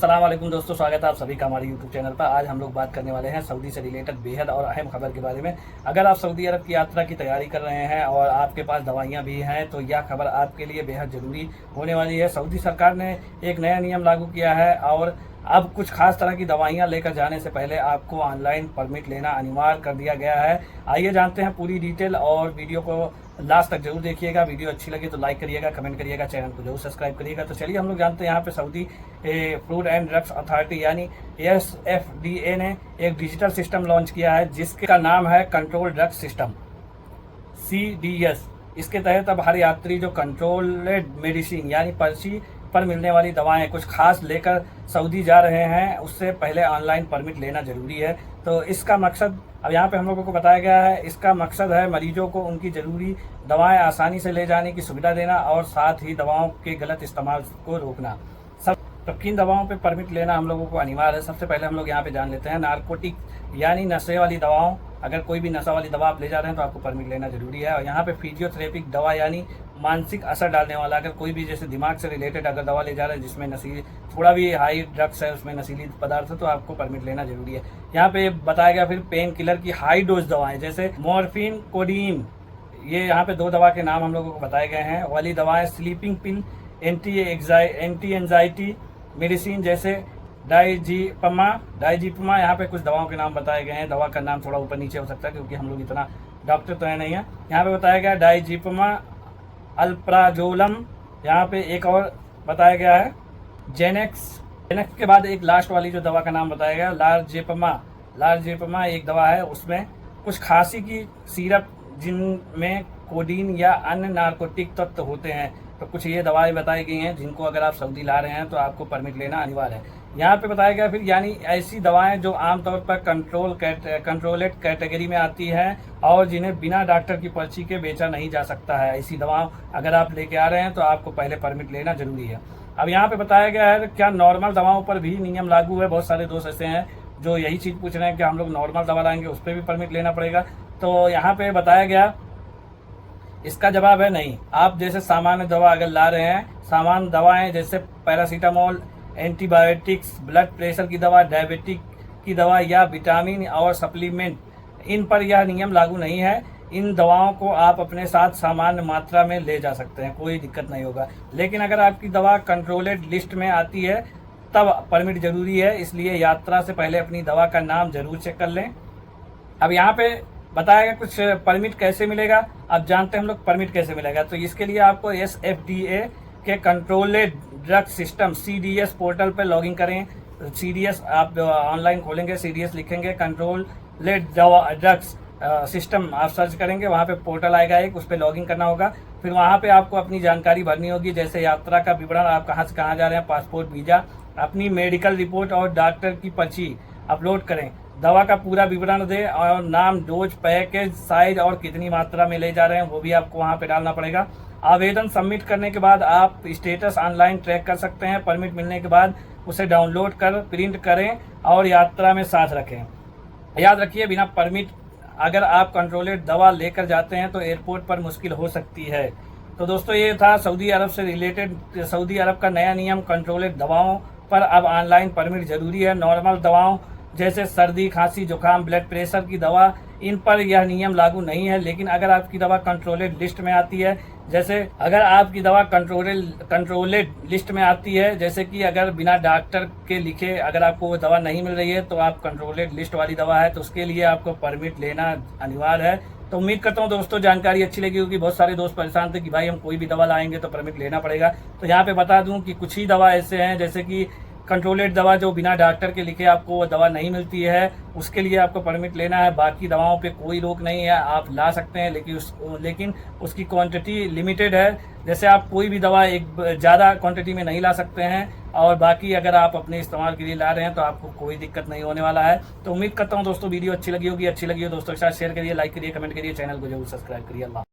अस्सलाम वालेकुम दोस्तों, स्वागत है आप सभी का हमारे यूट्यूब चैनल पर। आज हम लोग बात करने वाले हैं सऊदी से रिलेटेड बेहद और अहम खबर के बारे में। अगर आप सऊदी अरब की यात्रा की तैयारी कर रहे हैं और आपके पास दवाइयां भी हैं तो यह खबर आपके लिए बेहद ज़रूरी होने वाली है। सऊदी सरकार ने एक नया नियम लागू किया है और अब कुछ खास तरह की दवाइयां लेकर जाने से पहले आपको ऑनलाइन परमिट लेना अनिवार्य कर दिया गया है। आइए जानते हैं पूरी डिटेल और वीडियो को लास्ट तक जरूर देखिएगा। वीडियो अच्छी लगे तो लाइक करिएगा, कमेंट करिएगा, चैनल को जरूर सब्सक्राइब करिएगा। तो चलिए हम लोग जानते हैं यहाँ पे Saudi food and drugs authority यानी SFDA ने एक डिजिटल सिस्टम लॉन्च किया है जिसका नाम है कंट्रोल ड्रग्स सिस्टम CDS। इसके तहत अब हर यात्री जो कंट्रोल्ड मेडिसिन यानी पर्ची पर मिलने वाली दवाएं कुछ खास लेकर सऊदी जा रहे हैं उससे पहले ऑनलाइन परमिट लेना जरूरी है। तो इसका मकसद अब यहाँ पे हम लोगों को बताया गया है, इसका मकसद है मरीजों को उनकी ज़रूरी दवाएं आसानी से ले जाने की सुविधा देना और साथ ही दवाओं के गलत इस्तेमाल को रोकना। तो किन दवाओं पे परमिट लेना हम लोगों को अनिवार्य है, सबसे पहले हम लोग यहाँ पे जान लेते हैं। नारकोटिक यानी नशे वाली दवाओं, अगर कोई भी नशा वाली दवा आप ले जा रहे हैं तो आपको परमिट लेना जरूरी है। और यहाँ पे फिजियोथेरेपिक दवा यानी मानसिक असर डालने वाला, अगर कोई भी जैसे दिमाग से रिलेटेड अगर दवा ले जा रहे हैं जिसमें नशीली थोड़ा भी हाई ड्रग्स है, उसमें नशीली पदार्थ है, तो आपको परमिट लेना जरूरी है। यहाँ पे बताया गया फिर पेन किलर की हाई डोज दवाएं जैसे मॉर्फिन, कोडीन, ये यहाँ पे 2 दवा के नाम हम लोगों को बताए गए हैं। वाली दवाएं स्लीपिंग पिल, एंटी एंजाइटी मेडिसिन जैसे डाइजीपमा, यहाँ पे कुछ दवाओं के नाम बताए गए हैं। दवा का नाम थोड़ा ऊपर नीचे हो सकता है क्योंकि हम लोग इतना डॉक्टर तो है नहीं है। यहाँ पे बताया गया डाइजीपमा, अल्प्राजोलम, यहाँ पे एक और बताया गया है जेनेक्स के बाद एक लास्ट वाली जो दवा का नाम बताया गया लारजेपमा एक दवा है, उसमें कुछ खांसी की सिरप जिनमें कोडीन या अन्य नारकोटिक तत्व होते हैं। तो कुछ ये दवाएं बताई गई हैं जिनको अगर आप सऊदी ला रहे हैं तो आपको परमिट लेना अनिवार्य है। यहाँ पे बताया गया फिर यानी ऐसी दवाएं जो आमतौर पर कंट्रोलेड कैटेगरी में आती हैं और जिन्हें बिना डॉक्टर की पर्ची के बेचा नहीं जा सकता है, ऐसी दवाएं अगर आप लेके आ रहे हैं तो आपको पहले परमिट लेना जरूरी है। अब यहाँ पे बताया गया है क्या नॉर्मल दवाओं पर भी नियम लागू है। बहुत सारे दोस्त ऐसे हैं जो यही चीज़ पूछ रहे हैं कि हम लोग नॉर्मल दवा लाएंगे उस पर भी परमिट लेना पड़ेगा। तो यहाँ पे बताया गया इसका जवाब है नहीं। आप जैसे सामान्य दवा अगर ला रहे हैं, सामान्य दवाएं जैसे पैरासीटामोल, एंटीबायोटिक्स, ब्लड प्रेशर की दवा, डायबिटिक की दवा या विटामिन और सप्लीमेंट, इन पर यह नियम लागू नहीं है। इन दवाओं को आप अपने साथ सामान्य मात्रा में ले जा सकते हैं, कोई दिक्कत नहीं होगा। लेकिन अगर आपकी दवा कंट्रोलेड लिस्ट में आती है तब परमिट जरूरी है, इसलिए यात्रा से पहले अपनी दवा का नाम जरूर चेक कर लें। अब यहाँ पे बताया गया कुछ परमिट कैसे मिलेगा। अब जानते हैं हम लोग परमिट कैसे मिलेगा। तो इसके लिए आपको SFDA के कंट्रोलेड ड्रग सिस्टम CDS पोर्टल पर लॉगिन करें। CDS आप ऑनलाइन खोलेंगे, CDS लिखेंगे, कंट्रोलेड ड्रग्स सिस्टम आप सर्च करेंगे, वहाँ पे पोर्टल आएगा एक, उस पर लॉगिन करना होगा। फिर वहाँ पे आपको अपनी जानकारी भरनी होगी जैसे यात्रा का विवरण, आप कहाँ से कहाँ जा रहे हैं, पासपोर्ट, वीज़ा, अपनी मेडिकल रिपोर्ट और डॉक्टर की पर्ची अपलोड करें। दवा का पूरा विवरण दें और नाम, डोज, पैकेज, साइज और कितनी मात्रा में ले जा रहे हैं वो भी आपको वहाँ पे डालना पड़ेगा। आवेदन सबमिट करने के बाद आप स्टेटस ऑनलाइन ट्रैक कर सकते हैं। परमिट मिलने के बाद उसे डाउनलोड कर प्रिंट करें और यात्रा में साथ रखें। याद रखिए बिना परमिट अगर आप कंट्रोलेड दवा लेकर जाते हैं तो एयरपोर्ट पर मुश्किल हो सकती है। तो दोस्तों ये था सऊदी अरब से रिलेटेड सऊदी अरब का नया नियम। कंट्रोलेड दवाओं पर अब ऑनलाइन परमिट जरूरी है। नॉर्मल दवाओं जैसे सर्दी, खांसी, जुकाम, ब्लड प्रेशर की दवा, इन पर यह नियम लागू नहीं है। लेकिन अगर आपकी दवा कंट्रोलेड लिस्ट में आती है, जैसे अगर आपकी दवा कंट्रोलेड लिस्ट में आती है, जैसे कि अगर बिना डॉक्टर के लिखे अगर आपको वो दवा नहीं मिल रही है तो आप कंट्रोलेड लिस्ट वाली दवा है तो उसके लिए आपको परमिट लेना अनिवार्य है। तो उम्मीद करता हूँ दोस्तों जानकारी अच्छी लगी होगी। बहुत सारे दोस्त परेशान थे कि भाई हम कोई भी दवा लाएंगे तो परमिट लेना पड़ेगा। तो यहाँ पे बता दूँ कि कुछ ही दवा ऐसे हैं जैसे कि कंट्रोलेड दवा जो बिना डॉक्टर के लिखे आपको वो दवा नहीं मिलती है, उसके लिए आपको परमिट लेना है। बाकी दवाओं पे कोई रोक नहीं है, आप ला सकते हैं लेकिन उसकी क्वांटिटी लिमिटेड है। जैसे आप कोई भी दवा एक ज़्यादा क्वांटिटी में नहीं ला सकते हैं और बाकी अगर आप अपने इस्तेमाल के लिए ला रहे हैं तो आपको कोई दिक्कत नहीं होने वाला है। तो उम्मीद करता हूँ दोस्तों वीडियो अच्छी लगी हो दोस्तों के साथ शेयर करिए, लाइक करिए, कमेंट करिए, चैनल को जरूर सब्सक्राइब करिए। अल्लाह।